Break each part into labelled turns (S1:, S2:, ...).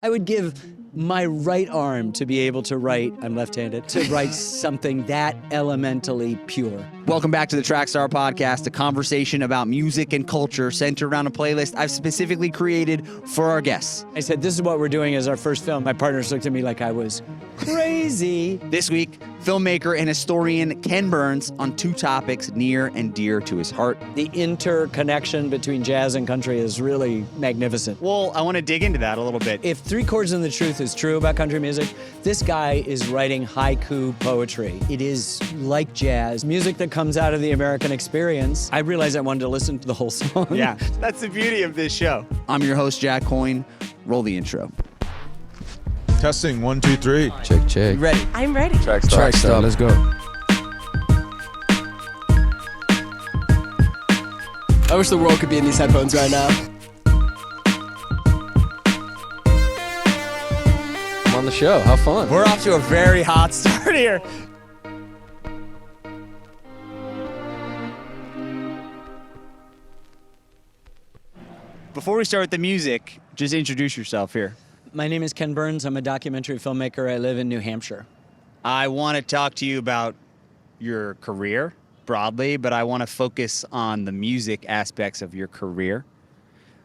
S1: I would give my right arm to be able to write, I'm left-handed, to write something that elementally pure.
S2: Welcome back to the Trackstar Podcast, a conversation about music and culture centered around a playlist I've specifically created for our guests.
S1: I said, this is what we're doing as our first film. My partners looked at me like I was crazy.
S2: This week, filmmaker and historian Ken Burns on two topics near and dear to his heart.
S1: The interconnection between jazz and country is really magnificent.
S2: Well, I want to dig into that a little bit.
S1: If 3/4 of the truth is true about country music, this guy is writing haiku poetry. It is like jazz, music that comes out of the American experience. I realized I wanted to listen to the whole song.
S2: Yeah, that's the beauty of this show. I'm your host, Jack Coyne. Roll the intro.
S3: Testing, 1, 2, 3.
S4: Check, check.
S2: You ready?
S5: I'm ready.
S4: Track start, let's go.
S5: I wish the world could be in these headphones right now.
S4: I'm on the show, have fun.
S2: We're off to a very hot start here. Before we start with the music, just introduce yourself here.
S1: My name is Ken Burns. I'm a documentary filmmaker. I live in New Hampshire.
S2: I want to talk to you about your career broadly, but I want to focus on the music aspects of your career.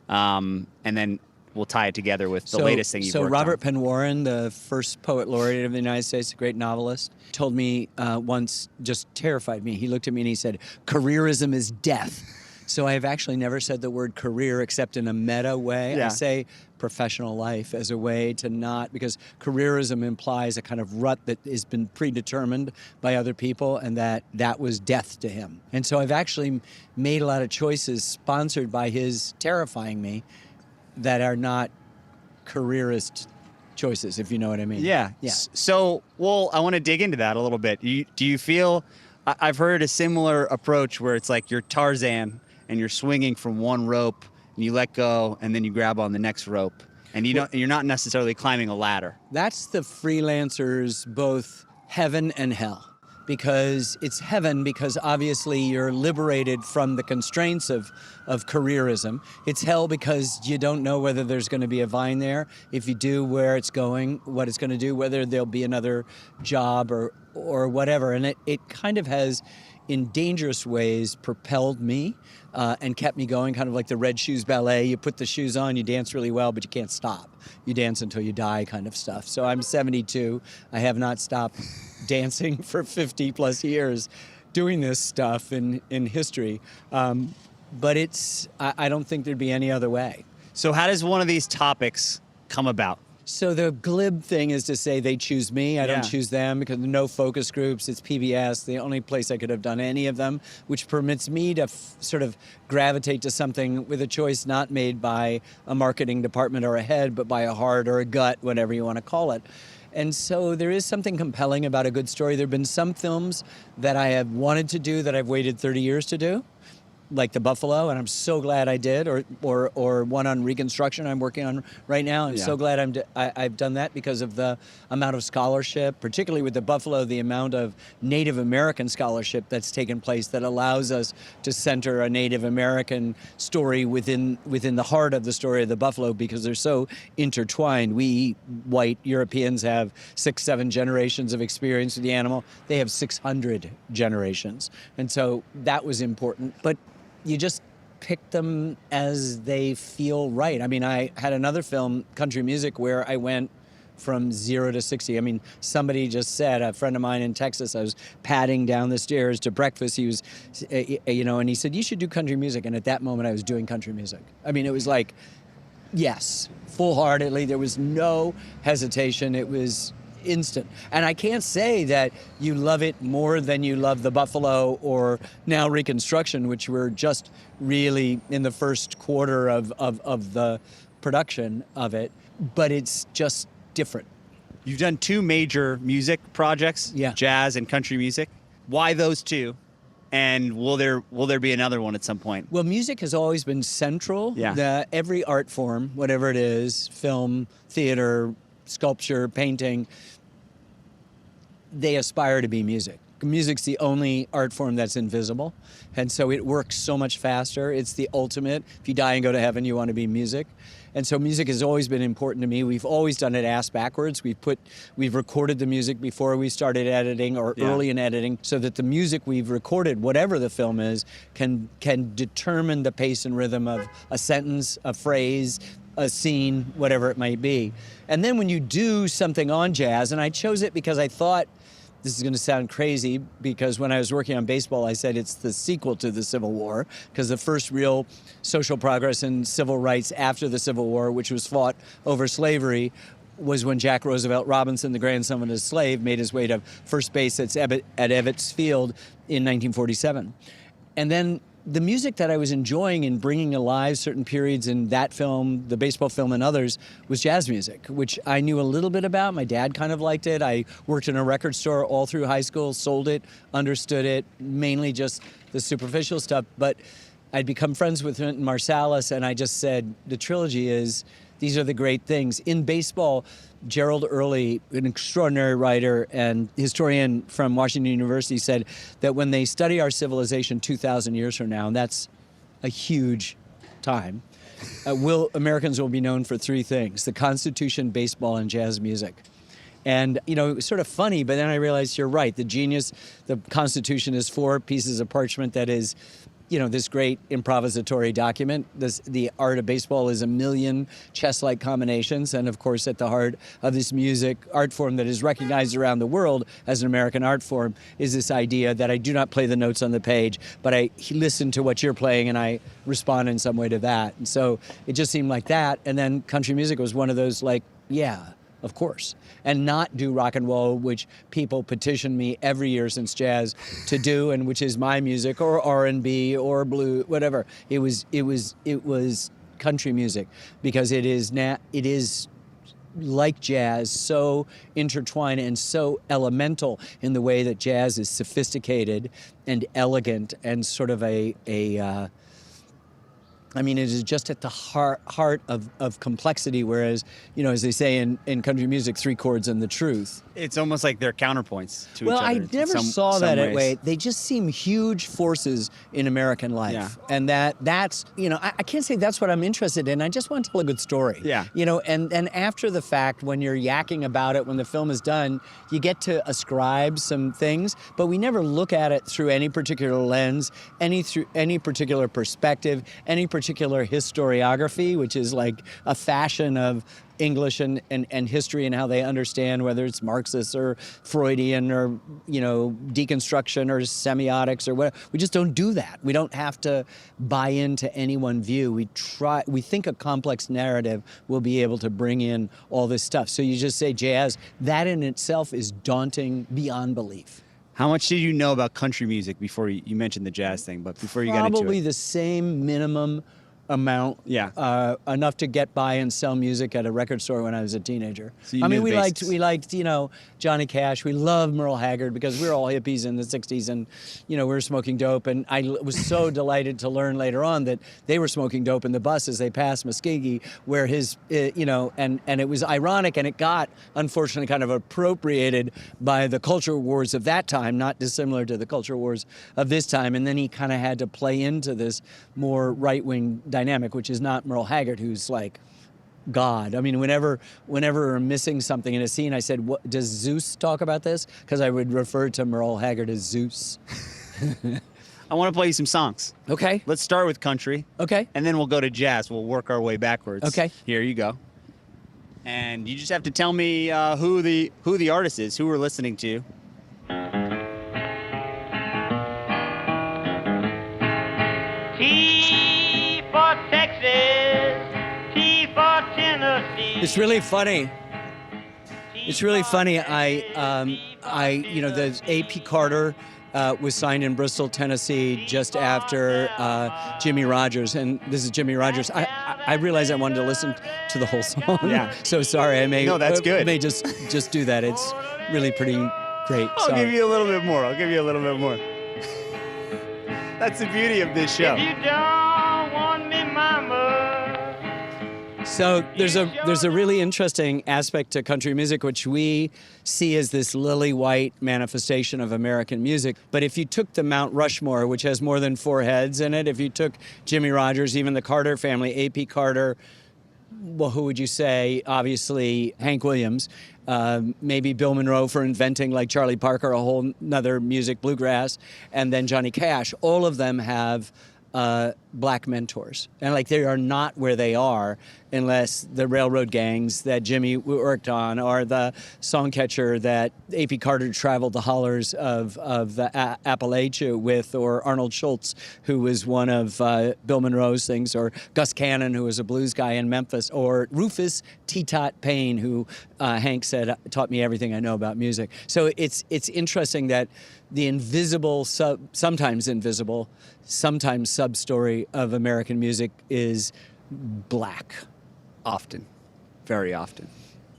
S2: And then we'll tie it together with the latest thing you've worked on.
S1: So Robert Penn Warren, the first poet laureate of the United States, a great novelist, told me once, just terrified me. He looked at me and he said, careerism is death. So I have actually never said the word career except in a meta way.
S2: Yeah.
S1: I say professional life as a way to not, because careerism implies a kind of rut that has been predetermined by other people, and that was death to him. And so I've actually made a lot of choices sponsored by his terrifying me that are not careerist choices, if you know what I mean.
S2: Yeah. So, well, I want to dig into that a little bit. Do you feel, I've heard a similar approach where it's like you're Tarzan and you're swinging from one rope and you let go and then you grab on the next rope and you're not necessarily climbing a ladder.
S1: That's the freelancer's both heaven and hell. Because it's heaven because obviously you're liberated from the constraints of careerism. It's hell because you don't know whether there's going to be a vine there. If you do, where it's going, what it's going to do, whether there'll be another job or whatever. And it kind of has, in dangerous ways, propelled me and kept me going, kind of like the Red Shoes Ballet. You put the shoes on, you dance really well, but you can't stop. You dance until you die kind of stuff. So I'm 72. I have not stopped dancing for 50 plus years doing this stuff in history. But I don't think there'd be any other way.
S2: So how does one of these topics come about?
S1: So the glib thing is to say they choose me. I don't choose them because there are no focus groups. It's PBS, the only place I could have done any of them, which permits me to sort of gravitate to something with a choice not made by a marketing department or a head, but by a heart or a gut, whatever you want to call it. And so there is something compelling about a good story. There have been some films that I have wanted to do that I've waited 30 years to do, like The Buffalo, and I'm so glad I did, or one on Reconstruction I'm working on right now. I'm so glad I've done that because of the amount of scholarship, particularly with The Buffalo, the amount of Native American scholarship that's taken place that allows us to center a Native American story within the heart of the story of The Buffalo because they're so intertwined. We white Europeans have 6-7 generations of experience with the animal. They have 600 generations. And so that was important. But you just pick them as they feel right. I mean, I had another film, Country Music, where I went from 0 to 60. I mean, somebody just said, a friend of mine in Texas, I was padding down the stairs to breakfast. He was, and he said, you should do country music. And at that moment, I was doing country music. I mean, it was like, yes, full-heartedly. There was no hesitation. It was instant. And I can't say that you love it more than you love The Buffalo or now Reconstruction, which were just really in the first quarter of the production of it, but it's just different.
S2: You've done two major music projects, jazz and country music. Why those two? And will there be another one at some point?
S1: Well, music has always been central. Every art form, whatever it is, film, theater, sculpture, painting, they aspire to be music. music's the only art form that's invisible, and so it works so much faster. It's the ultimate. If you die and go to heaven, you want to be music. And so music has always been important to me. We've always done it ass backwards. We've recorded the music before we started editing, or early in editing, so that the music we've recorded, whatever the film is, can determine the pace and rhythm of a sentence, a phrase, a scene, whatever it might be. And then when you do something on jazz, and I chose it because I thought, this is going to sound crazy, because when I was working on baseball, I said it's the sequel to the Civil War, because the first real social progress and civil rights after the Civil War, which was fought over slavery, was when Jack Roosevelt Robinson, the grandson of a slave, made his way to first base at Ebbets Field in 1947. And then the music that I was enjoying in bringing alive certain periods in that film, the baseball film, and others, was jazz music, which I knew a little bit about. My dad kind of liked it. I worked in a record store all through high school, sold it, understood it, mainly just the superficial stuff. But I'd become friends with Wynton Marsalis, and I just said, the trilogy is, these are the great things. In baseball, Gerald Early, an extraordinary writer and historian from Washington University, said that when they study our civilization 2,000 years from now, and that's a huge time, Americans will be known for three things: the Constitution, baseball, and jazz music. And, you know, it was sort of funny, but then I realized you're right. The Constitution is 4 pieces of parchment that is, you know, this great improvisatory document. The art of baseball is a million chess-like combinations, and of course at the heart of this music art form that is recognized around the world as an American art form is this idea that I do not play the notes on the page, but I listen to what you're playing and I respond in some way to that. And so it just seemed like that, and then country music was one of those, like, yeah, of course, and not do rock and roll, which people petition me every year since jazz to do, and which is my music, or R&B or blue, whatever. It was country music, because it is like jazz, so intertwined and so elemental in the way that jazz is sophisticated and elegant and sort of I mean, it is just at the heart of complexity, whereas, you know, as they say in country music, 3 chords and the truth.
S2: It's almost like they're counterpoints to each other.
S1: Well, I never saw that that way. They just seem huge forces in American life.
S2: Yeah.
S1: And that's, you know, I can't say that's what I'm interested in. I just want to tell a good story.
S2: Yeah.
S1: You know, and after the fact, when you're yakking about it, when the film is done, you get to ascribe some things, but we never look at it through any particular lens, through any particular perspective, any particular historiography, which is like a fashion of English and history and how they understand, whether it's Marxist or Freudian or, you know, deconstruction or semiotics or whatever. We just don't do that. We don't have to buy into any one view. We think a complex narrative will be able to bring in all this stuff. So you just say jazz, that in itself is daunting beyond belief.
S2: How much did you know about country music before you mentioned the jazz thing, but before you got into it?
S1: Probably the same minimum amount, enough to get by and sell music at a record store when I was a teenager.
S2: So
S1: I mean, we liked, you know, Johnny Cash. We loved Merle Haggard because we were all hippies in the 60s, and, you know, we were smoking dope. And I was so delighted to learn later on that they were smoking dope in the bus as they passed Muskegee, where his, you know, and it was ironic, and it got, unfortunately, kind of appropriated by the culture wars of that time, not dissimilar to the culture wars of this time. And then he kind of had to play into this more right-wing dynamic, which is not Merle Haggard, who's like God. I mean, whenever we're missing something in a scene, I said, "What does Zeus talk about this?" Because I would refer to Merle Haggard as Zeus.
S2: I want to play you some songs.
S1: Okay.
S2: Let's start with country.
S1: Okay.
S2: And then we'll go to jazz. We'll work our way backwards.
S1: Okay.
S2: Here you go. And you just have to tell me who the artist is, who we're listening to.
S6: T for Texas, T for Tennessee.
S1: It's really funny. It's really funny. You know, the A.P. Carter was signed in Bristol, Tennessee, just after Jimmie Rodgers, and this is Jimmie Rodgers. I realized I wanted to listen to the whole song.
S2: Yeah.
S1: So sorry, I may.
S2: No, that's good.
S1: I may just do that. It's really pretty great.
S2: I'll give you a little bit more. That's the beauty of this show.
S6: If you don't want me, mama,
S1: So there's a really interesting aspect to country music, which we see as this lily white manifestation of American music. But if you took the Mount Rushmore, which has more than 4 heads in it, if you took Jimmie Rodgers, even the Carter family, A.P. Carter, well, who would you say? Obviously, Hank Williams, maybe Bill Monroe for inventing, like Charlie Parker, a whole nother music, bluegrass, and then Johnny Cash. All of them have black mentors. And like they are not where they are unless the railroad gangs that Jimmie worked on or the song catcher that A.P. Carter traveled the hollers of the Appalachia with, or Arnold Schultz, who was one of Bill Monroe's things, or Gus Cannon, who was a blues guy in Memphis, or Rufus T-Tot Payne, who Hank said taught me everything I know about music. So it's interesting that the invisible, sometimes invisible, sometimes sub-story of American music is black.
S2: Often. Very often.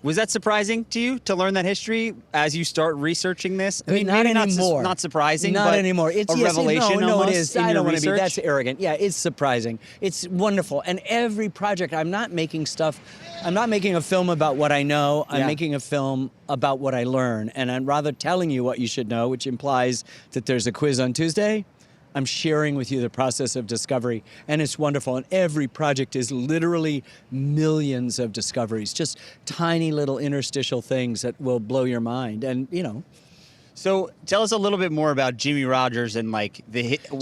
S2: Was that surprising to you to learn that history as you start researching this?
S1: I mean, not
S2: maybe
S1: anymore.
S2: Not surprising,
S1: not
S2: but
S1: anymore. It's
S2: a revelation
S1: no,
S2: almost
S1: it is.
S2: in
S1: I
S2: your
S1: don't want to be.
S2: research?
S1: That's arrogant. Yeah, it's surprising. It's wonderful. And every project, I'm not making stuff. I'm not making a film about what I know. I'm making a film about what I learn. And I'm rather telling you what you should know, which implies that there's a quiz on Tuesday. I'm sharing with you the process of discovery, and it's wonderful. And every project is literally millions of discoveries, just tiny little interstitial things that will blow your mind. And, you know.
S2: So tell us a little bit more about Jimmie Rodgers and like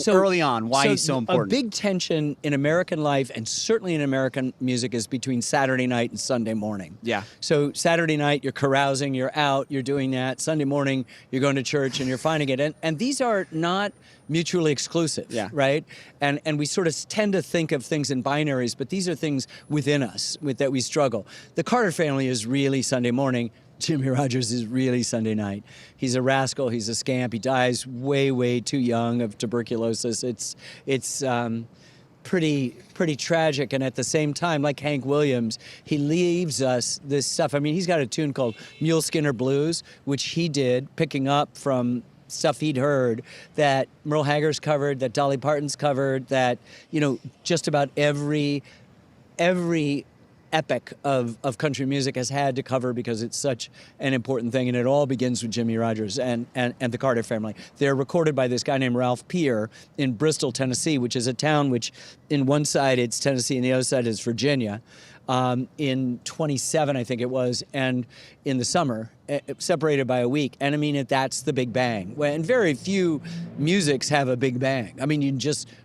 S2: early on, why he's so important.
S1: A big tension in American life and certainly in American music is between Saturday night and Sunday morning.
S2: Yeah.
S1: So Saturday night, you're carousing, you're out, you're doing that. Sunday morning, you're going to church and you're finding it. And these are not mutually exclusive, right? And we sort of tend to think of things in binaries, but these are things within us that we struggle. The Carter family is really Sunday morning. Jimmie Rodgers is really Sunday night. He's a rascal. He's a scamp. He dies way, way too young of tuberculosis. It's pretty tragic. And at the same time, like Hank Williams, he leaves us this stuff. I mean, he's got a tune called Mule Skinner Blues, which he did, picking up from stuff he'd heard that Merle Haggard's covered, that Dolly Parton's covered, that, you know, just about every epic of country music has had to cover because it's such an important thing, and it all begins with Jimmie Rodgers and the Carter family. They're recorded by this guy named Ralph Peer in Bristol, Tennessee, which is a town which in one side it's Tennessee and the other side is Virginia. In 27, I think it was, and in the summer, separated by a week. And I mean, that's the Big Bang. And very few musics have a Big Bang. I mean,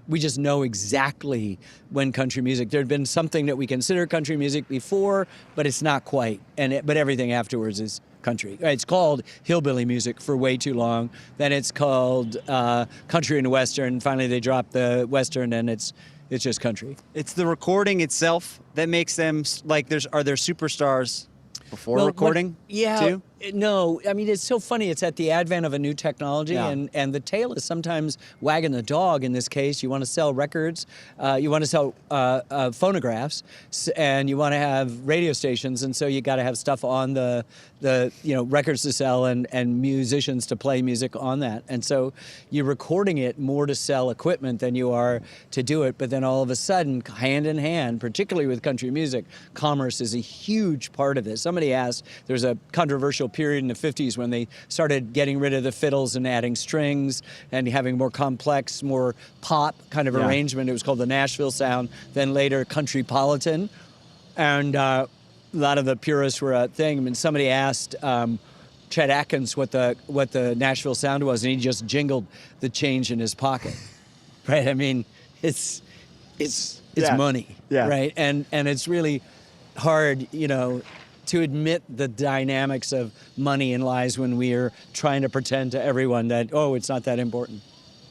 S1: we just know exactly when country music. There had been something that we consider country music before, but it's not quite. But everything afterwards is country. It's called hillbilly music for way too long. Then it's called country and western. Finally, they dropped the western, and it's just country.
S2: It's the recording itself that makes them like. Are there superstars before recording? Too?
S1: No, I mean, it's so funny. It's at the advent of a new technology, and the tail is sometimes wagging the dog. In this case, you want to sell records, you want to sell phonographs, and you want to have radio stations, and so you got to have stuff on the records to sell and musicians to play music on that. And so you're recording it more to sell equipment than you are to do it. But then all of a sudden, hand in hand, particularly with country music, commerce is a huge part of this. Somebody asked, there's a controversial period in the 50s when they started getting rid of the fiddles and adding strings and having more complex, more pop kind of arrangement. It was called the Nashville sound, then later countrypolitan. And a lot of the purists were a thing. I mean, somebody asked Chet Atkins what the Nashville sound was, and he just jingled the change in his pocket. Right? I mean, it's money, right? And it's really hard, to admit the dynamics of money and lies when we are trying to pretend to everyone that, it's not that important.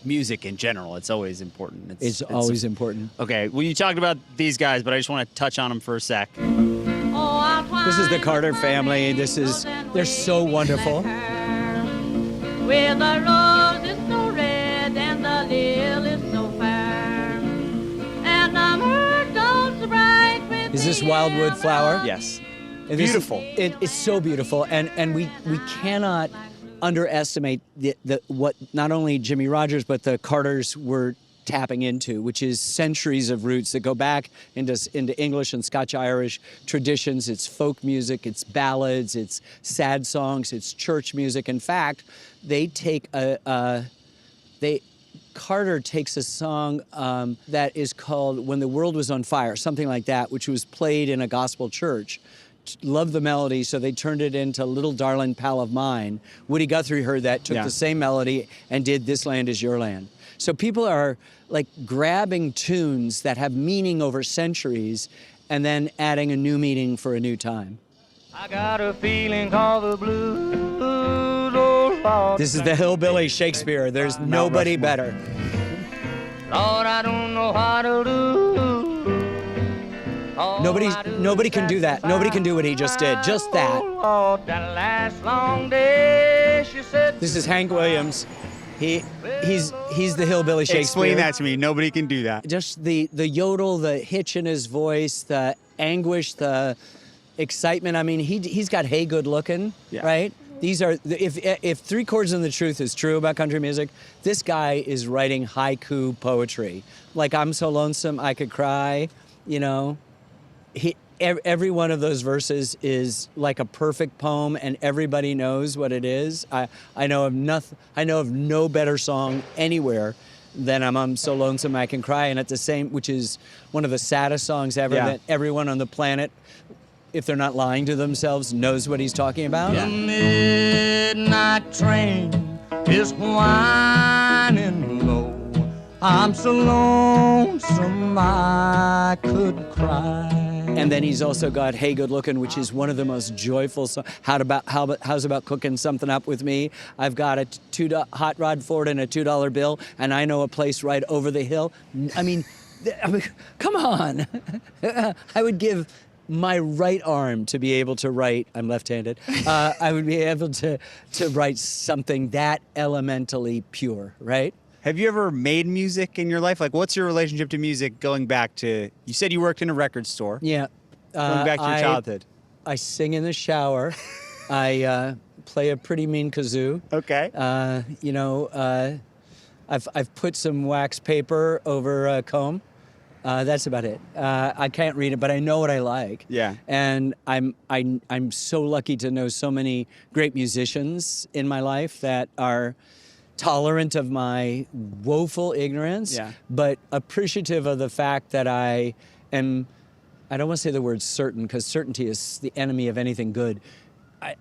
S2: Music in general, it's always important.
S1: It's always important.
S2: Okay, well, you talked about these guys, but I just want to touch on them for a sec.
S1: This is the Carter family. They're so wonderful.
S6: Where the rose is so red and the lily is so fair, and the moon goes bright with
S1: Is this Wildwood flower?
S2: Yes.
S1: Beautiful. It's so beautiful, and we cannot underestimate what not only Jimmie Rodgers but the Carters were tapping into, which is centuries of roots that go back into English and Scotch-Irish traditions. It's folk music, it's ballads, it's sad songs, it's church music. In fact, they take Carter takes a song that is called When the World Was on Fire, something like that, which was played in a gospel church. Loved the melody, so they turned it into Little Darling Pal of Mine. Woody Guthrie heard that, took the same melody, and did This Land Is Your Land. So people are like grabbing tunes that have meaning over centuries and then adding a new meaning for a new time.
S7: I got a feeling called the blues, oh Lord.
S1: This is the hillbilly Shakespeare. There's nobody better.
S7: Lord, I don't know how to do.
S1: Nobody can do that. Nobody can do what he just did. Just that.
S7: Lord, that last long day, she said.
S1: This is Hank Williams. He's the hillbilly Shakespeare.
S2: Explain that to me. Nobody can do that.
S1: Just the yodel, the hitch in his voice, the anguish, the excitement. I mean, he's got Hey Good Looking, right? These are, if 3 Chords and the Truth is true about country music, this guy is writing haiku poetry. Like I'm so lonesome I could cry, you know. Every one of those verses is like a perfect poem, and everybody knows what it is. I know of no better song anywhere than I'm so lonesome I can cry, and at the same, which is one of the saddest songs ever that everyone on the planet, if they're not lying to themselves, knows what he's talking about.
S7: The midnight train is whining low. I'm so lonesome I could cry.
S1: And then he's also got Hey Good Looking, which is one of the most joyful songs. How's about cooking something up with me? I've got a hot rod Ford and a $2 bill, and I know a place right over the hill. I mean, come on. I would give my right arm to be able to write, I'm left-handed, I would be able to write something that elementally pure, right?
S2: Have you ever made music in your life? Like, what's your relationship to music going back to, you said you worked in a record store.
S1: Yeah.
S2: Going back to your childhood.
S1: I sing in the shower. I play a pretty mean kazoo.
S2: Okay.
S1: I've put some wax paper over a comb. That's about it. I can't read it, but I know what I like.
S2: Yeah.
S1: And I'm so lucky to know so many great musicians in my life that are tolerant of my woeful ignorance, but appreciative of the fact that I don't want to say the word certain, because certainty is the enemy of anything good.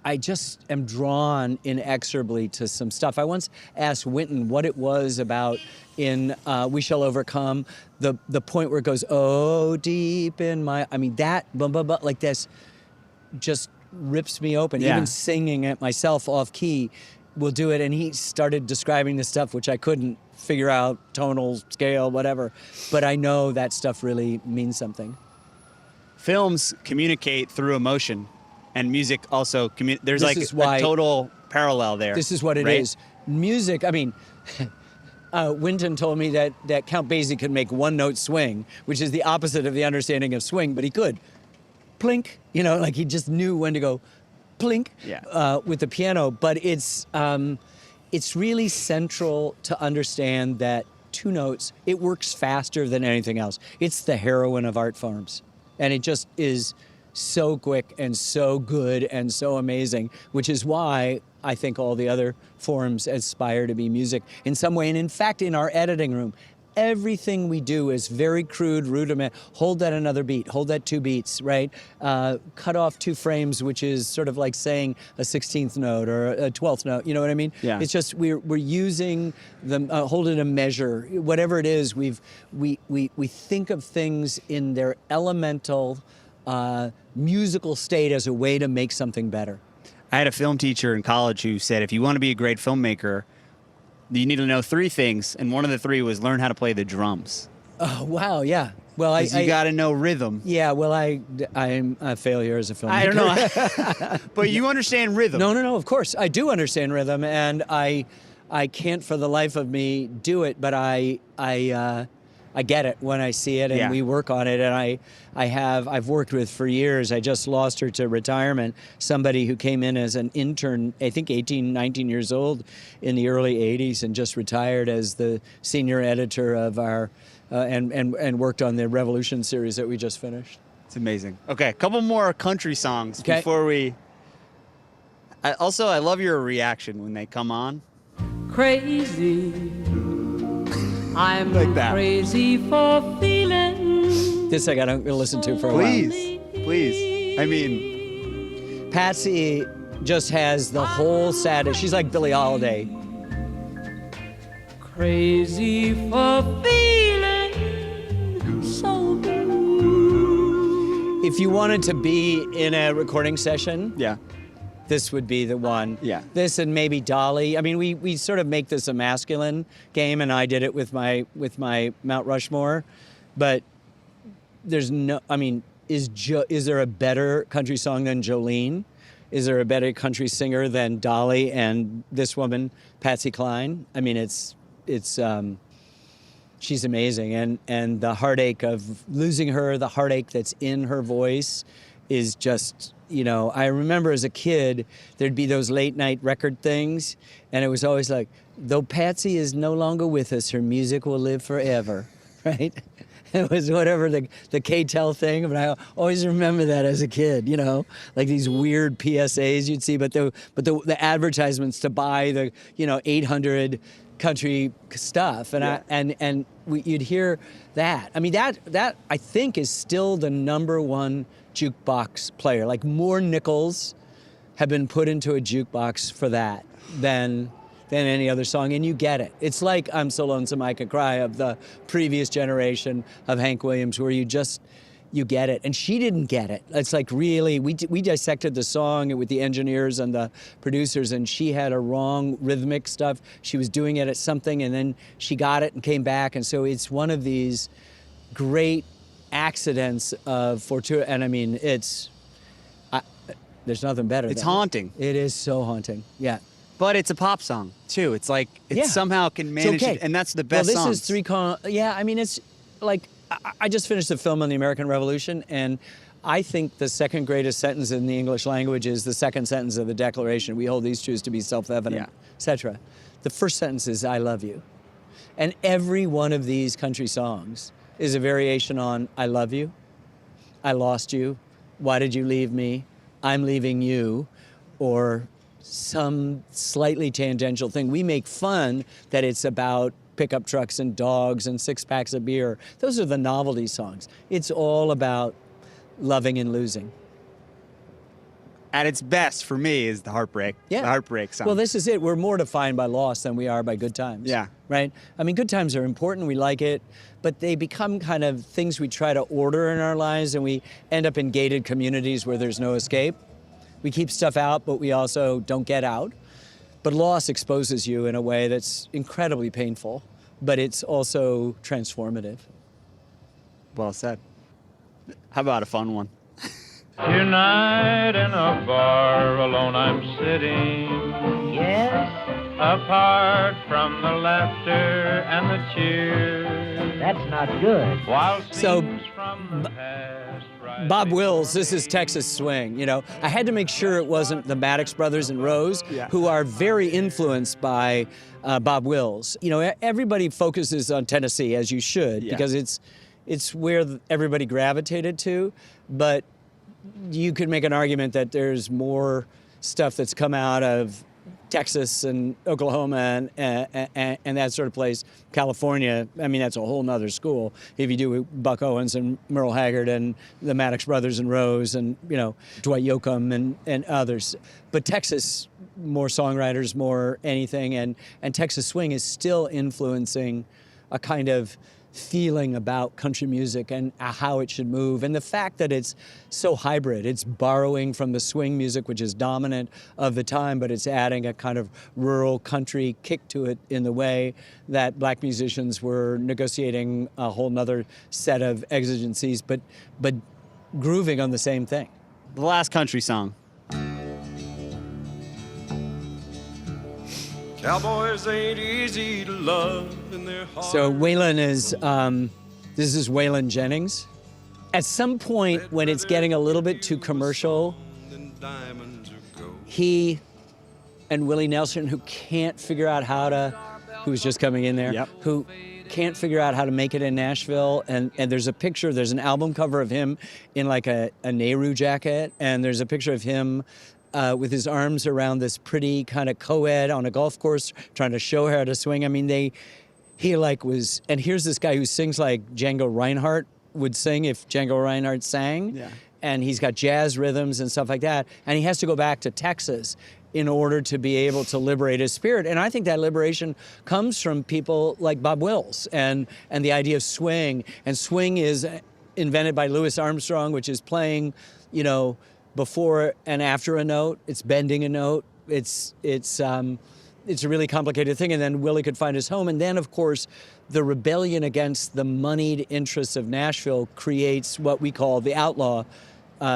S1: I just am drawn inexorably to some stuff. I once asked Wynton what it was about in We Shall Overcome, the point where it goes, oh, deep in my, I mean, that, blah, blah, blah, like this just rips me open. Even singing it myself off key will do it. And he started describing the stuff which I couldn't figure out, tonal, scale, whatever. But I know that stuff really means something.
S2: Films communicate through emotion, and music also there's
S1: This
S2: like a total parallel there.
S1: This is what it is. Music, I mean, Wynton told me that Count Basie could make one note swing, which is the opposite of the understanding of swing, but he could. Plink, you know, like he just knew when to go plink with the piano. But it's really central to understand that 2 notes, it works faster than anything else. It's the heroine of art forms. And it just is so quick and so good and so amazing, which is why I think all the other forms aspire to be music in some way. And in fact, in our editing room, everything we do is very crude, rudiment. Hold that another beat, hold that 2 beats, right? Cut off 2 frames, which is sort of like saying a 16th note or a 12th note, you know what I mean?
S2: Yeah.
S1: It's just we're using them, hold it a measure, whatever it is. We think of things in their elemental musical state as a way to make something better.
S2: I had a film teacher in college who said, if you want to be a great filmmaker, you need to know 3 things, and one of the 3 was learn how to play the drums.
S1: Oh, wow, yeah. Well,
S2: you got to know rhythm.
S1: Yeah, well, I'm a failure as a filmmaker.
S2: I don't know. But you understand rhythm.
S1: No, of course. I do understand rhythm, and I can't for the life of me do it, but I I get it when I see it, and
S2: Yeah.
S1: we work on it. And I've worked with for years. I just lost her to retirement. Somebody who came in as an intern, I think 18, 19 years old in the early 80s, and just retired as the senior editor of our, and worked on the Revolution series that we just finished.
S2: It's amazing. Okay, a couple more country songs
S1: Okay.
S2: before we. I love your reaction when they come on.
S6: Crazy. I'm
S2: Like that.
S6: crazy for feeling.
S1: This I got to listen to for a while.
S2: Please. I mean,
S1: Patsy just has the whole sadness. She's like Billie Holiday.
S6: Crazy for feeling so blue.
S1: If you wanted to be in a recording session,
S2: yeah.
S1: this would be the one.
S2: Yeah.
S1: This and maybe Dolly. I mean, we sort of make this a masculine game, and I did it with my Mount Rushmore, but there's no. I mean, is there a better country song than Jolene? Is there a better country singer than Dolly and this woman, Patsy Cline? I mean, she's amazing, and the heartache of losing her, the heartache that's in her voice, is just. You know, I remember as a kid, there'd be those late night record things, and it was always like, though Patsy is no longer with us, her music will live forever, right? It was whatever the K-Tel thing, but I always remember that as a kid, you know, like these weird PSAs you'd see, but the advertisements to buy the, 800 country stuff, and you'd hear that. I mean, that I think is still the number one jukebox player. Like, more nickels have been put into a jukebox for that than any other song, and you get it. It's like I'm So Lonesome I Could Cry of the previous generation of Hank Williams, where you get it. And she didn't get it. It's like, really, we dissected the song with the engineers and the producers, and she had a wrong rhythmic stuff. She was doing it at something, and then she got it and came back. And so it's one of these great accidents of fortuna. And I mean, there's nothing better.
S2: It's
S1: than
S2: haunting.
S1: It is so haunting. Yeah.
S2: But it's a pop song too. It's like it somehow can manage,
S1: okay.
S2: and that's the best.
S1: Well, this
S2: songs.
S1: is I mean, it's like I just finished a film on the American Revolution, and I think the second greatest sentence in the English language is the second sentence of the Declaration. We hold these truths to be self-evident, etc. The first sentence is "I love you," and every one of these country songs is a variation on "I love you," "I lost you," "Why did you leave me?" "I'm leaving you," or some slightly tangential thing. We make fun that it's about pickup trucks and dogs and 6 packs of beer. Those are the novelty songs. It's all about loving and losing.
S2: At its best for me is the heartbreak.
S1: Yeah.
S2: The heartbreak song.
S1: Well, this is it. We're more defined by loss than we are by good times.
S2: Yeah.
S1: Right? I mean, good times are important. We like it. But they become kind of things we try to order in our lives, and we end up in gated communities where there's no escape. We keep stuff out, but we also don't get out. But loss exposes you in a way that's incredibly painful, but it's also transformative.
S2: Well said. How about a fun one?
S7: Tonight in a bar alone I'm sitting.
S8: Yes,
S7: Apart from the laughter and the cheers.
S8: that's not good.
S7: While
S1: So,
S7: scenes from the past rise
S1: Bob Wills, this is Texas Swing. You know, I had to make sure it wasn't the Maddox Brothers and Rose, who are very influenced by Bob Wills. You know, everybody focuses on Tennessee, as you should, because it's where everybody gravitated to. But you could make an argument that there's more stuff that's come out of Texas and Oklahoma and that sort of place. California, I mean, that's a whole nother school. If you do Buck Owens and Merle Haggard and the Maddox Brothers and Rose and, Dwight Yoakam and others. But Texas, more songwriters, more anything. And Texas Swing is still influencing a kind of feeling about country music and how it should move. And the fact that it's so hybrid, it's borrowing from the swing music, which is dominant of the time, but it's adding a kind of rural country kick to it in the way that black musicians were negotiating a whole nother set of exigencies, but grooving on the same thing.
S2: The last country song.
S8: Cowboys ain't easy to love and they're hard.
S1: So Waylon is, this is Waylon Jennings. At some point when it's getting a little bit too commercial, he and Willie Nelson, who can't figure out how to, who's just coming in there,
S2: Yep.
S1: who can't figure out how to make it in Nashville. And there's a picture, there's an album cover of him in like a Nehru jacket. And there's a picture of him with his arms around this pretty kind of co-ed on a golf course, trying to show her how to swing. I mean, he like was, and here's this guy who sings like Django Reinhardt would sing if Django Reinhardt sang.
S2: Yeah.
S1: And he's got jazz rhythms and stuff like that. And he has to go back to Texas in order to be able to liberate his spirit. And I think that liberation comes from people like Bob Wills and the idea of swing. And swing is invented by Louis Armstrong, which is playing, you know, before and after a note. It's bending a note. It's a really complicated thing. And then Willie could find his home. And then, of course, the rebellion against the moneyed interests of Nashville creates what we call the outlaw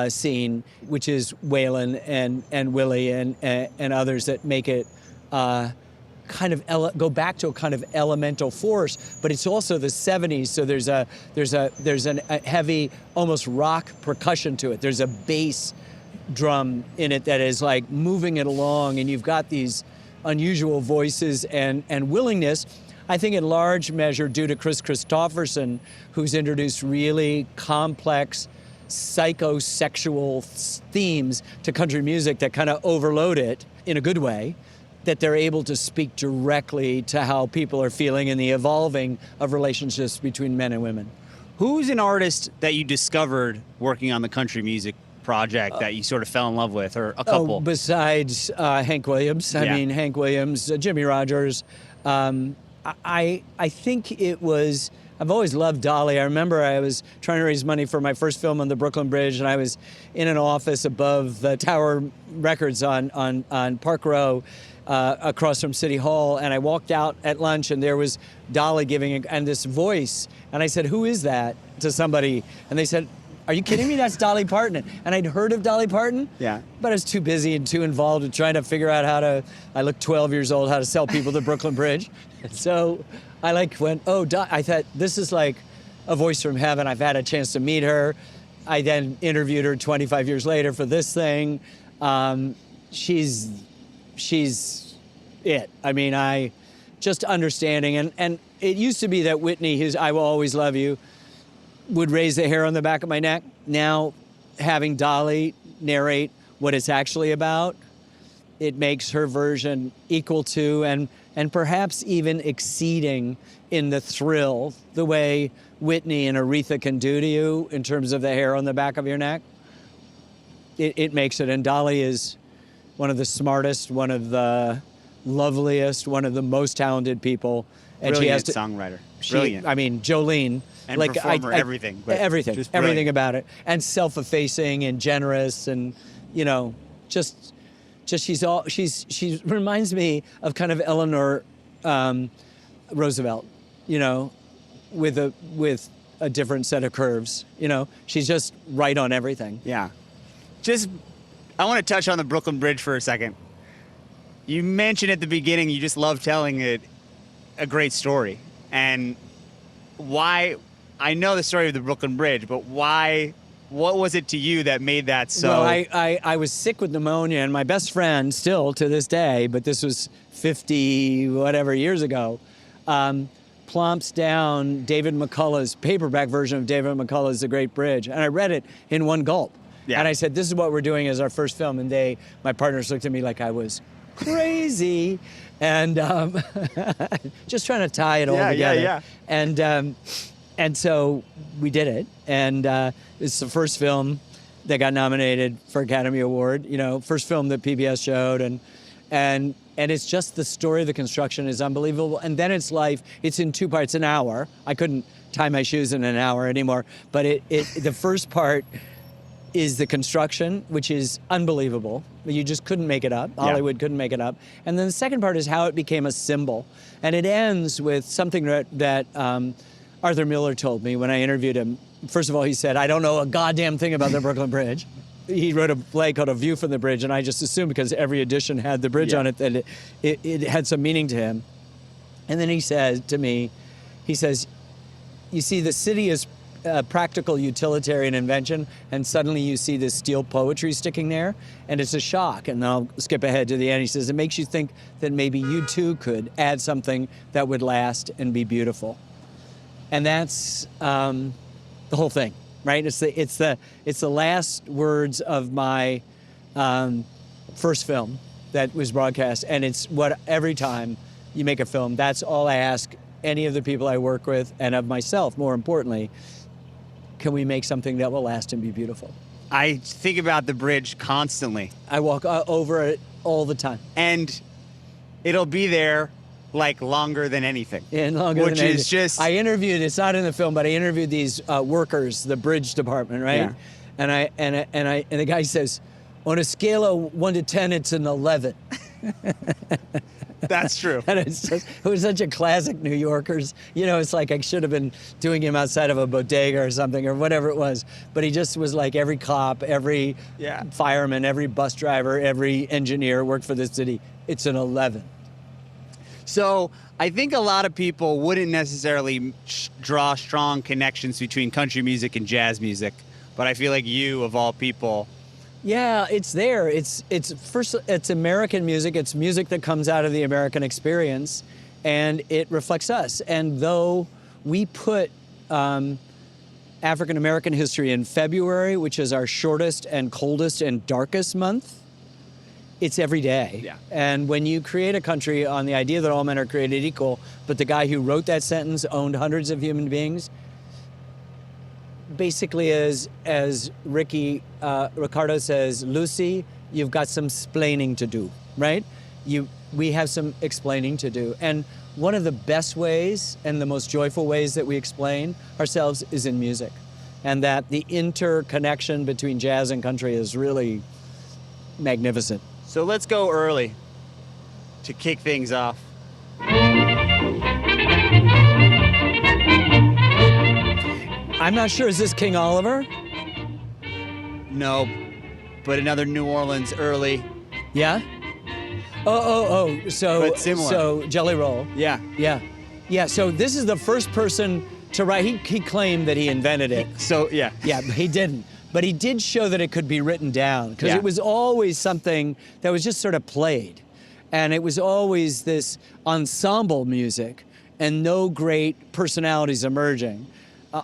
S1: scene, which is Waylon and Willie and others that make it kind of go back to a kind of elemental force. But it's also the 70s, so there's a heavy, almost rock percussion to it. There's a bass drum in it that is like moving it along, and you've got these unusual voices and willingness. I think in large measure due to Chris Christopherson, who's introduced really complex psychosexual themes to country music that kind of overload it in a good way, that they're able to speak directly to how people are feeling in the evolving of relationships between men and women.
S2: Who's an artist that you discovered working on the country music project that you sort of fell in love with, or a couple?
S1: Besides Hank Williams. I mean, Hank Williams, Jimmie Rodgers. I think it was, I've always loved Dolly. I remember I was trying to raise money for my first film on the Brooklyn Bridge, and I was in an office above the Tower Records on Park Row across from City Hall, and I walked out at lunch, and there was Dolly giving, and this voice, and I said, "Who is that?" to somebody, and they said, "Are you kidding me? That's Dolly Parton." And I'd heard of Dolly Parton, but I was too busy and too involved in trying to figure out how to, I looked 12 years old, how to sell people the Brooklyn Bridge. So I went, oh, I thought, this is like a voice from heaven. I've had a chance to meet her. I then interviewed her 25 years later for this thing. She's it. I mean, just understanding. And it used to be that Whitney, his I Will Always Love You, would raise the hair on the back of my neck. Now, having Dolly narrate what it's actually about, it makes her version equal to and perhaps even exceeding in the thrill the way Whitney and Aretha can do to you in terms of the hair on the back of your neck. It makes it. And Dolly is one of the smartest, one of the loveliest, one of the most talented people. And
S2: Brilliant songwriter. Brilliant.
S1: I mean, Jolene.
S2: And like performer, everything.
S1: Everything about it. And self-effacing and generous and, you know, just she reminds me of kind of Eleanor Roosevelt, you know, with a different set of curves, you know. She's just right on everything.
S2: Yeah. I want to touch on the Brooklyn Bridge for a second. You mentioned at the beginning you just love telling it a great story. And why, I know the story of the Brooklyn Bridge, but why, what was it to you that made that so?
S1: Well, I was sick with pneumonia, and my best friend, still to this day, but this was 50 whatever years ago, plumps down David McCullough's paperback version of David McCullough's The Great Bridge, and I read it in one gulp. Yeah. And I said, this is what we're doing as our first film, and my partners looked at me like I was crazy, and just trying to tie it all together. And so we did it, and it's the first film that got nominated for Academy Award. You know, first film that PBS showed, and it's just the story of the construction is unbelievable. And then it's life. It's in two parts, an hour. I couldn't tie my shoes in an hour anymore, but the first part is the construction, which is unbelievable. You just couldn't make it up. Hollywood couldn't make it up. And then the second part is how it became a symbol. And it ends with something that Arthur Miller told me when I interviewed him. First of all, he said, I don't know a goddamn thing about the Brooklyn Bridge. he wrote a play called A View from the Bridge, and I just assumed because every edition had the bridge on it that it had some meaning to him. And then he said to me, he says, you see, the city is practical utilitarian invention, and suddenly you see this steel poetry sticking there, and it's a shock. And I'll skip ahead to the end. He says, it makes you think that maybe you too could add something that would last and be beautiful. And that's the whole thing, right? It's the last words of my first film that was broadcast, and it's what every time you make a film, that's all I ask any of the people I work with, and of myself, more importantly. Can we make something that will last and be beautiful?
S2: I think about the bridge constantly.
S1: I walk over it all the time.
S2: And it'll be there like longer than anything.
S1: And longer
S2: which
S1: than anything.
S2: is just...
S1: I interviewed, it's not in the film, but I interviewed these workers, the bridge department, right?
S2: Yeah.
S1: And the guy says, on a scale of 1 to 10, it's an 11.
S2: That's true.
S1: And it was such a classic New Yorkers. You know, it's like I should have been doing him outside of a bodega or something or whatever it was. But he just was like every cop, every fireman, every bus driver, every engineer worked for the city. It's an 11.
S2: So I think a lot of people wouldn't necessarily draw strong connections between country music and jazz music. But I feel like you, of all people...
S1: Yeah, it's there. It's American music. It's music that comes out of the American experience, and it reflects us. And though we put African American history in February, which is our shortest and coldest and darkest month, it's every day.
S2: Yeah.
S1: And when you create a country on the idea that all men are created equal, but the guy who wrote that sentence owned hundreds of human beings, basically as Ricardo says, Lucy, you've got some splaining to do, right? We have some explaining to do. And one of the best ways and the most joyful ways that we explain ourselves is in music. And that the interconnection between jazz and country is really magnificent.
S2: So let's go early to kick things off.
S1: I'm not sure, is this King Oliver?
S2: No, but another New Orleans early.
S1: Yeah? Oh, so
S2: But similar.
S1: So Jelly Roll.
S2: Yeah.
S1: Yeah, so this is the first person to write, he claimed that he invented it.
S2: So, yeah.
S1: Yeah, but he didn't. But he did show that it could be written down, because
S2: Yeah.
S1: it was always something that was just sort of played. And it was always this ensemble music and no great personalities emerging.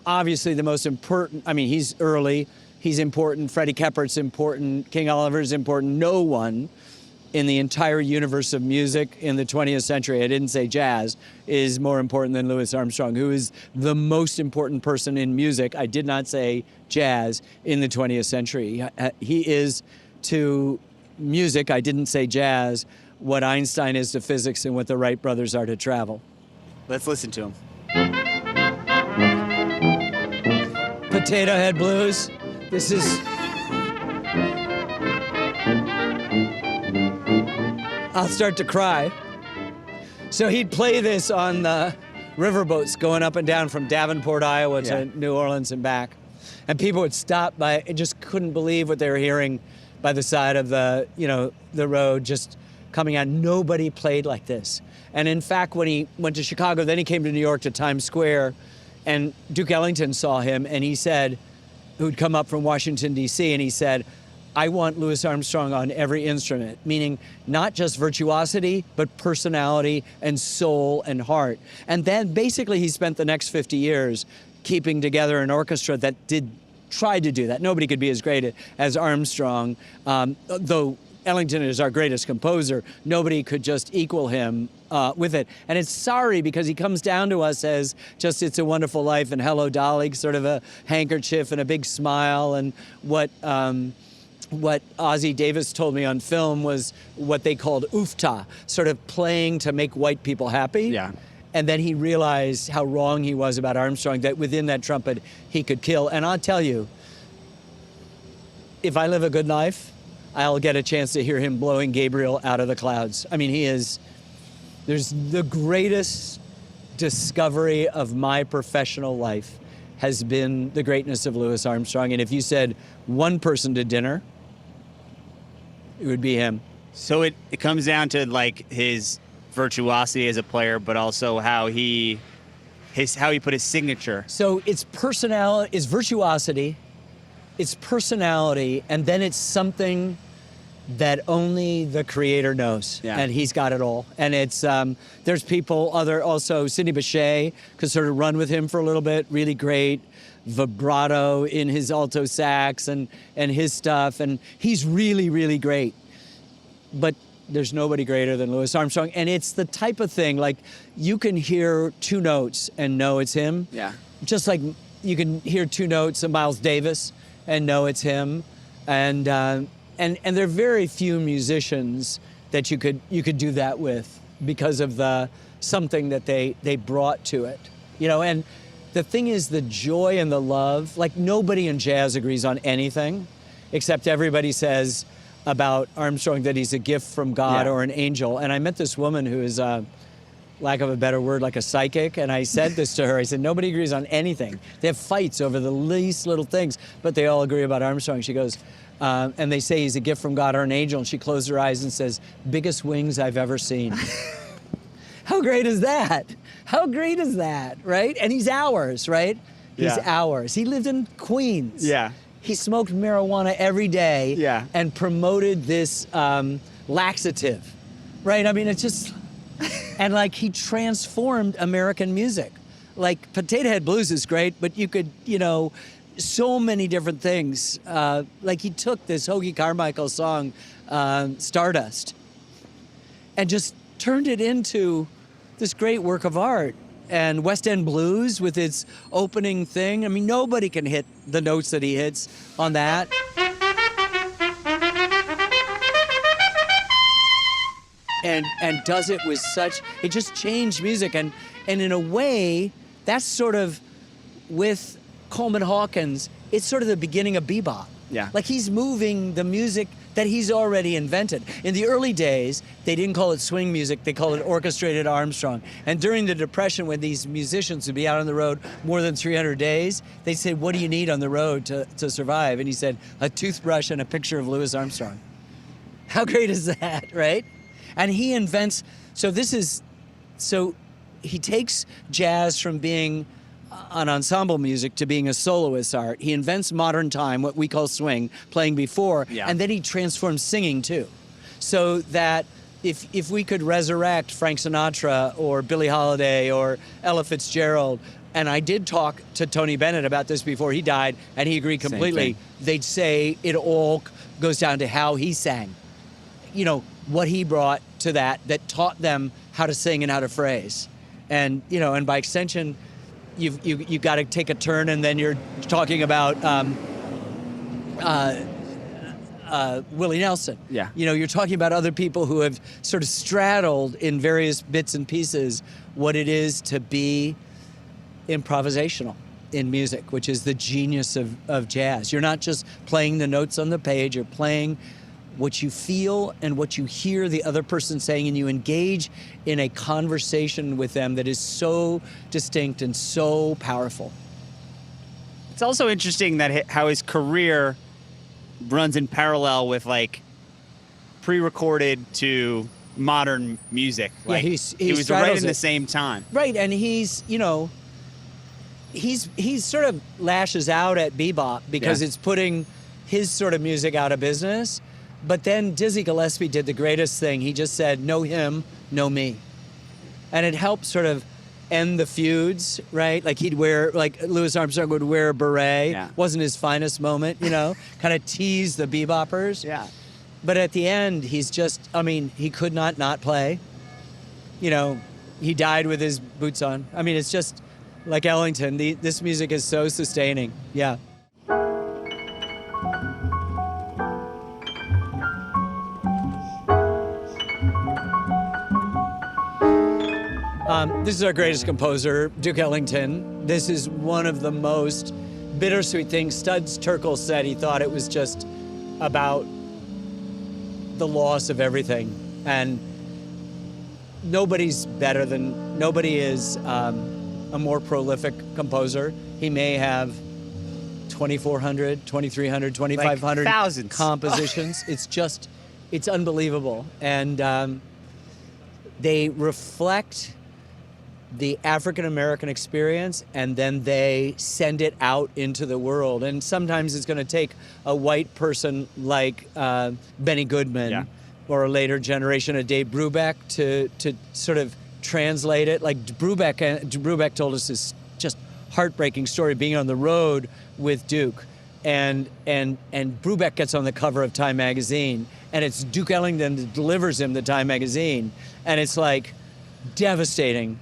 S1: Obviously, the most important, I mean, he's early, he's important, Freddie Keppert's important, King Oliver's important. No one in the entire universe of music in the 20th century, I didn't say jazz, is more important than Louis Armstrong, who is the most important person in music, I did not say jazz, in the 20th century. He is to music, I didn't say jazz, what Einstein is to physics and what the Wright brothers are to travel.
S2: Let's listen to him.
S1: Potato Head Blues. This is... I'll start to cry. So he'd play this on the riverboats going up and down from Davenport, Iowa to New Orleans and back. And people would stop by and just couldn't believe what they were hearing by the side of the, the road just coming out. Nobody played like this. And in fact, when he went to Chicago, then he came to New York to Times Square, and Duke Ellington saw him, and he said, who'd come up from Washington, D.C., and he said, I want Louis Armstrong on every instrument, meaning not just virtuosity, but personality and soul and heart. And then basically he spent the next 50 years keeping together an orchestra that tried to do that. Nobody could be as great as Armstrong, though Ellington is our greatest composer. Nobody could just equal him with it. And it's sorry because he comes down to us as just It's a Wonderful Life and Hello Dolly, sort of a handkerchief and a big smile. And what Ossie Davis told me on film was what they called oofta, sort of playing to make white people happy.
S2: Yeah.
S1: And then he realized how wrong he was about Armstrong, that within that trumpet he could kill. And I'll tell you, if I live a good life, I'll get a chance to hear him blowing Gabriel out of the clouds. I mean, there's the greatest discovery of my professional life has been the greatness of Louis Armstrong. And if you said one person to dinner, it would be him.
S2: So it comes down to like his virtuosity as a player, but also how he put his signature.
S1: So it's personality, it's virtuosity, it's personality, and then it's something that only the creator knows.
S2: Yeah.
S1: And he's got it all. And it's there's people, also Sidney Bechet could sort of run with him for a little bit, really great vibrato in his alto sax and his stuff, and he's really, really great. But there's nobody greater than Louis Armstrong, and it's the type of thing, like, you can hear two notes and know it's him.
S2: Yeah.
S1: Just like you can hear two notes of Miles Davis and know it's him. And there are very few musicians that you could do that with because of the something that they brought to it, you know. And the thing is, the joy and the love, like, nobody in jazz agrees on anything, except everybody says about Armstrong that he's a gift from God or an angel. And I met this woman who is, lack of a better word, like a psychic, and I said this to her. I said, nobody agrees on anything. They have fights over the least little things, but they all agree about Armstrong. She goes, and they say he's a gift from God or an angel, and she closed her eyes and says, biggest wings I've ever seen. How great is that? How great is that, right? And he's ours, right? He's ours. He lived in Queens.
S2: Yeah.
S1: He smoked marijuana every day and promoted this laxative, right? I mean, it's just, and like, he transformed American music. Like, Potato Head Blues is great, but you could, you know, so many different things. Like, he took this Hoagie Carmichael song, Stardust, and just turned it into this great work of art. And West End Blues with its opening thing, I mean, nobody can hit the notes that he hits on that. And does it with such, it just changed music. And in a way, that's sort of, with Coleman Hawkins, it's sort of the beginning of bebop.
S2: Yeah.
S1: Like, he's moving the music that he's already invented. In the early days, they didn't call it swing music, they called it orchestrated Armstrong. And during the Depression, when these musicians would be out on the road more than 300 days, they said, what do you need on the road to survive? And he said, a toothbrush and a picture of Louis Armstrong. How great is that, right? And he invents, so he takes jazz from being an ensemble music to being a soloist art. He invents modern time, what we call swing, playing before, and then he transforms singing too. So that if we could resurrect Frank Sinatra or Billie Holiday or Ella Fitzgerald, and I did talk to Tony Bennett about this before he died, and he agreed completely, they'd say it all goes down to how he sang. You know, what he brought to that taught them how to sing and how to phrase. And, you know, and by extension, you've got to take a turn, and then you're talking about Willie Nelson.
S2: Yeah.
S1: You know, you're talking about other people who have sort of straddled in various bits and pieces what it is to be improvisational in music, which is the genius of jazz. You're not just playing the notes on the page, you're playing what you feel and what you hear the other person saying, and you engage in a conversation with them that is so distinct and so powerful.
S2: It's also interesting that how his career runs in parallel with, like, pre-recorded to modern music. Like,
S1: he
S2: was right in the same time.
S1: Right, and he's, you know, he's sort of lashes out at bebop because it's putting his sort of music out of business. But then Dizzy Gillespie did the greatest thing. He just said, no him, no me. And it helped sort of end the feuds, right? Like, like Louis Armstrong would wear a beret.
S2: Yeah.
S1: Wasn't his finest moment, you know? Kind of tease the beboppers.
S2: Yeah.
S1: But at the end, he's just, I mean, he could not play. You know, he died with his boots on. I mean, it's just like Ellington. This music is so sustaining. Yeah. This is our greatest composer, Duke Ellington. This is one of the most bittersweet things. Studs Terkel said he thought it was just about the loss of everything. And nobody is a more prolific composer. He may have 2,400, 2,300, 2,500
S2: thousands
S1: compositions. It's just it's unbelievable. And they reflect the African American experience, and then they send it out into the world. And sometimes it's going to take a white person like Benny Goodman or a later generation of Dave Brubeck to sort of translate it. Like Brubeck told us this just heartbreaking story being on the road with Duke, and Brubeck gets on the cover of Time magazine, and it's Duke Ellington that delivers him the Time magazine, and it's like devastating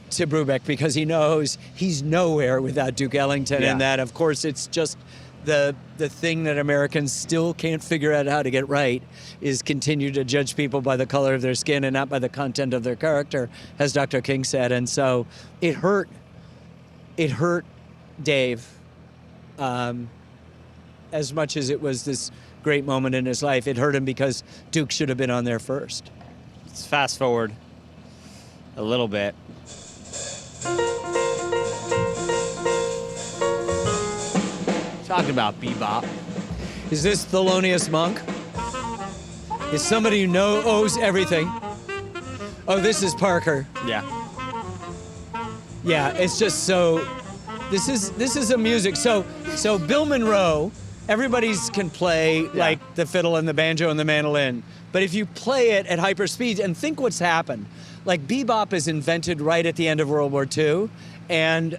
S1: to Brubeck because he knows he's nowhere without Duke Ellington, and that, of course, it's just the thing that Americans still can't figure out how to get right is continue to judge people by the color of their skin and not by the content of their character, as Dr. King said. And so it hurt Dave as much as it was this great moment in his life. It hurt him because Duke should have been on there first.
S2: Let's fast forward a little bit. Talking about bebop.
S1: Is this Thelonious Monk? Is somebody who owes everything? Oh, this is Parker.
S2: Yeah.
S1: Yeah, it's just so. This is a music. So Bill Monroe, everybody's can play like the fiddle and the banjo and the mandolin, but if you play it at hyper speed and think what's happened, like bebop is invented right at the end of World War II, and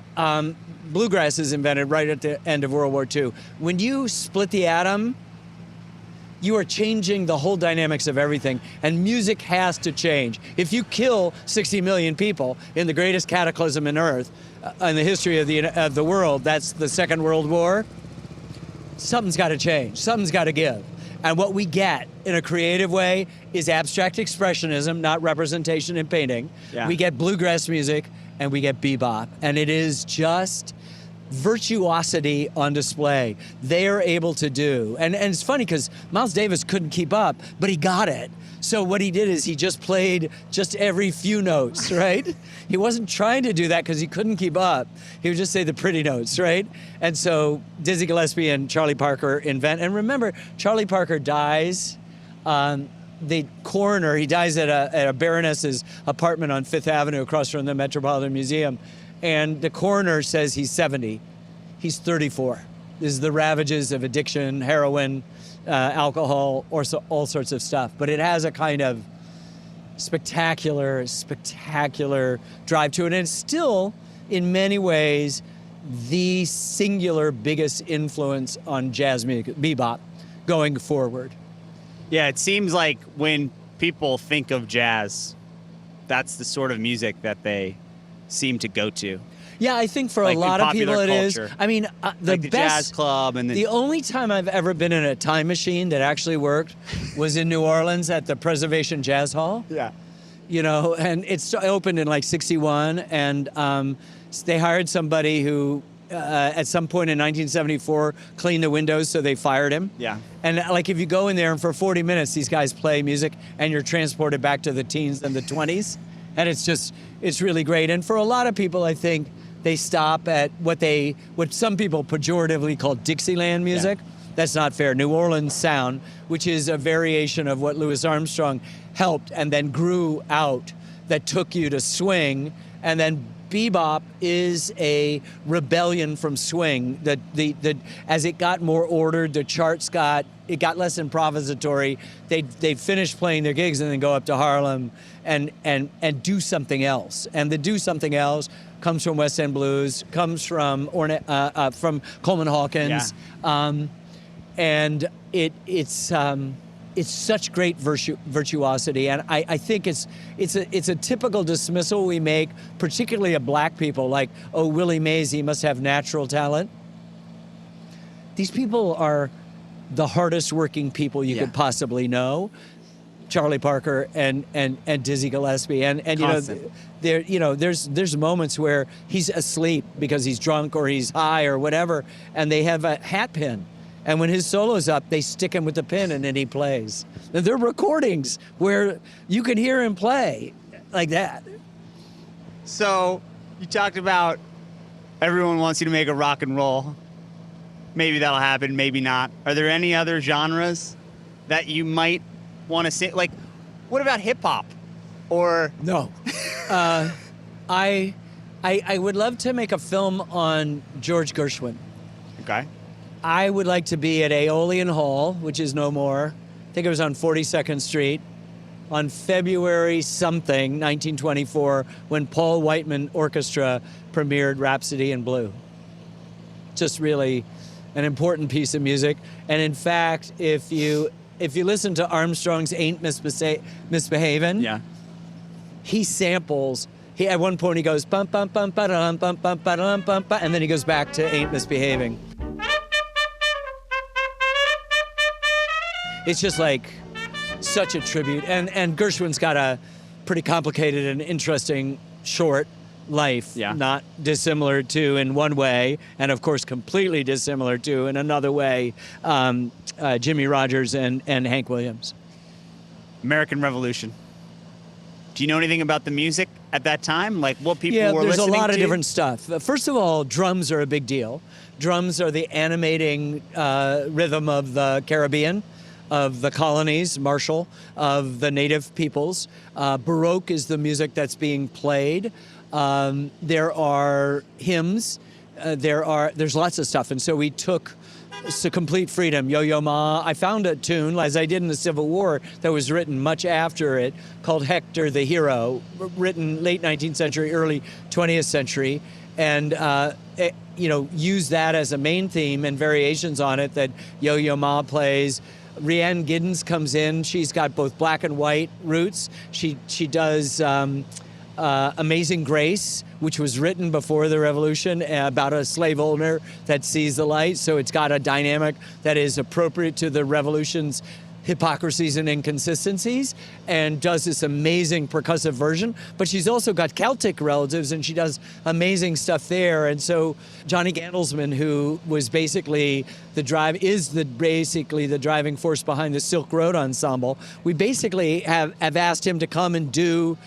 S1: bluegrass is invented right at the end of World War II. When you split the atom, you are changing the whole dynamics of everything, and music has to change. If you kill 60 million people in the greatest cataclysm in Earth, in the history of the world, that's the Second World War, something's got to change, something's got to give. And what we get in a creative way is abstract expressionism, not representation in painting. Yeah. We get bluegrass music, and we get bebop, and it is just virtuosity on display. They are able to do, and it's funny because Miles Davis couldn't keep up, but he got it. So what he did is he just played just every few notes, right? He wasn't trying to do that because he couldn't keep up. He would just say the pretty notes, right? And so Dizzy Gillespie and Charlie Parker invent, and remember, Charlie Parker dies, the coroner, he dies at a baroness's apartment on Fifth Avenue across from the Metropolitan Museum, and the coroner says he's 70. He's 34. This is the ravages of addiction, heroin, alcohol, or all sorts of stuff. But it has a kind of spectacular drive to it, and it's still, in many ways, the singular biggest influence on jazz music, bebop, going forward.
S2: Yeah, it seems like when people think of jazz, that's the sort of music that they seem to go to.
S1: Yeah, I think for
S2: like
S1: a lot of people it is.
S2: culture.
S1: I mean, the
S2: like the
S1: best
S2: jazz club and
S1: the only time I've ever been in a time machine that actually worked was in New Orleans at the Preservation Jazz Hall.
S2: Yeah.
S1: You know, and it's opened in like '61, and they hired somebody who at some point in 1974 cleaned the windows, so they fired him.
S2: Yeah.
S1: And like if you go in there and for 40 minutes these guys play music and you're transported back to the teens and the 20s, and it's really great. And for a lot of people, I think they stop at what some people pejoratively call Dixieland music. Yeah. That's not fair. New Orleans sound, which is a variation of what Louis Armstrong helped and then grew out, that took you to swing, and then bebop is a rebellion from swing. As it got more ordered, the charts got less improvisatory. They'd finish playing their gigs and then go up to Harlem and do something else. And the do something else comes from West End Blues, comes from Coleman Hawkins, and it's such great virtuosity, and I think it's a typical dismissal we make, particularly of black people, like, oh, Willie Mays, he must have natural talent. These people are the hardest working people you could possibly know. Charlie Parker and Dizzy Gillespie, and there's moments where he's asleep because he's drunk or he's high or whatever, and they have a hat pin. And when his solo's up, they stick him with the pin and then he plays. And there are recordings where you can hear him play like that.
S2: So you talked about everyone wants you to make a rock and roll. Maybe that'll happen, maybe not. Are there any other genres that you might want to sing? Like, what about hip hop? Or
S1: No. I would love to make a film on George Gershwin.
S2: okay,
S1: I would like to be at Aeolian Hall, which is no more. I think it was on 42nd Street, on February something, 1924, when Paul Whiteman Orchestra premiered Rhapsody in Blue. Just really an important piece of music. And in fact, if you listen to Armstrong's Ain't Misbehavin',
S2: yeah,
S1: he samples. At one point he goes bum bum bum ba-dum, bum bum ba-dum, bum ba, and then he goes back to Ain't Misbehaving. It's just like such a tribute. And Gershwin's got a pretty complicated and interesting short life,
S2: Yeah.
S1: not dissimilar to in one way, and of course completely dissimilar to in another way, Jimmie Rodgers and Hank Williams.
S2: American Revolution. Do you know anything about the music at that time? Like what people
S1: Yeah,
S2: were
S1: there's a
S2: listening
S1: lot of
S2: to?
S1: different stuff. First of all, drums are a big deal. Drums are the animating rhythm of the Caribbean, of the colonies, Marshall, of the native peoples. Baroque is the music that's being played. There are hymns. There's lots of stuff. And so we took complete freedom. Yo-Yo Ma. I found a tune, as I did in the Civil War, that was written much after it, called Hector the Hero, written late 19th century, early 20th century. And use that as a main theme and variations on it that Yo-Yo Ma plays. Rhiannon Giddens comes in. She's got both black and white roots. She does Amazing Grace, which was written before the Revolution about a slave owner that sees the light. So it's got a dynamic that is appropriate to the Revolution's hypocrisies and inconsistencies, and does this amazing percussive version. But she's also got Celtic relatives, and she does amazing stuff there. And so Johnny Gandelsman, who was basically the driving force behind the Silk Road Ensemble, we basically have asked him to come and do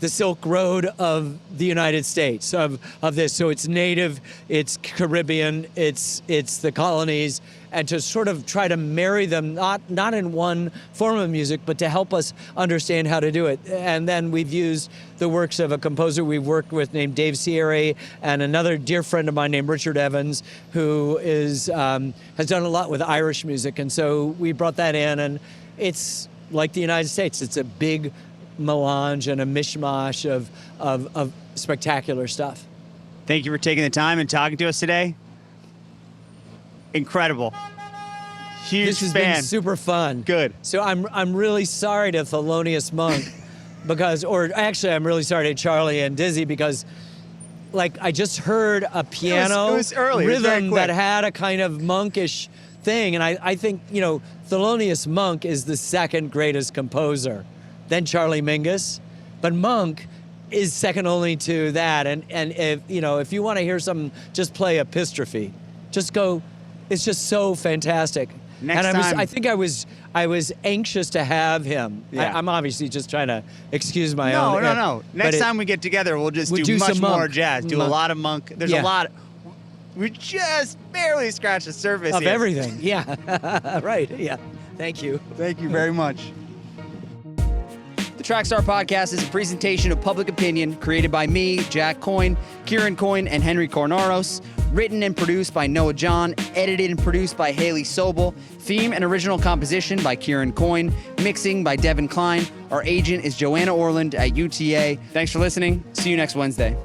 S1: the Silk Road of the United States, of this. So it's native, it's Caribbean, it's the colonies, and to sort of try to marry them, not in one form of music, but to help us understand how to do it. And then we've used the works of a composer we've worked with named Dave Sierra, and another dear friend of mine named Richard Evans, who has done a lot with Irish music. And so we brought that in, and it's like the United States. It's a big melange and a mishmash of spectacular stuff.
S2: Thank you for taking the time and talking to us today. Incredible. Huge
S1: This has
S2: fan.
S1: been super fun.
S2: Good.
S1: So I'm really sorry to Thelonious Monk I'm really sorry to Charlie and Dizzy because I just heard a piano
S2: It was early. It was very
S1: rhythm
S2: quick.
S1: that had a kind of monkish thing, and I think Thelonious Monk is the second greatest composer, then Charlie Mingus, but Monk is second only to that. And if you want to hear something, just play Epistrophe. Just go. It's just so fantastic.
S2: Next
S1: and
S2: time-
S1: I think I was anxious to have him.
S2: Yeah.
S1: I'm obviously just trying to excuse my
S2: No,
S1: own.
S2: no. Next time we get together, we'll just
S1: We'll
S2: do
S1: do
S2: much
S1: some
S2: more
S1: Monk.
S2: jazz. Do a
S1: Monk.
S2: lot of Monk. There's
S1: Yeah.
S2: a lot. We just barely scratched the surface
S1: of
S2: here.
S1: everything. Yeah. Right. Yeah. Thank you.
S2: Thank you very much. The Trackstar Podcast is a presentation of Public Opinion created by me, Jack Coyne, Kieran Coyne, and Henry Cornaros. Written and produced by Noah John. Edited and produced by Haley Sobel. Theme and original composition by Kieran Coyne. Mixing by Devin Klein. Our agent is Joanna Orland at UTA. Thanks for listening. See you next Wednesday.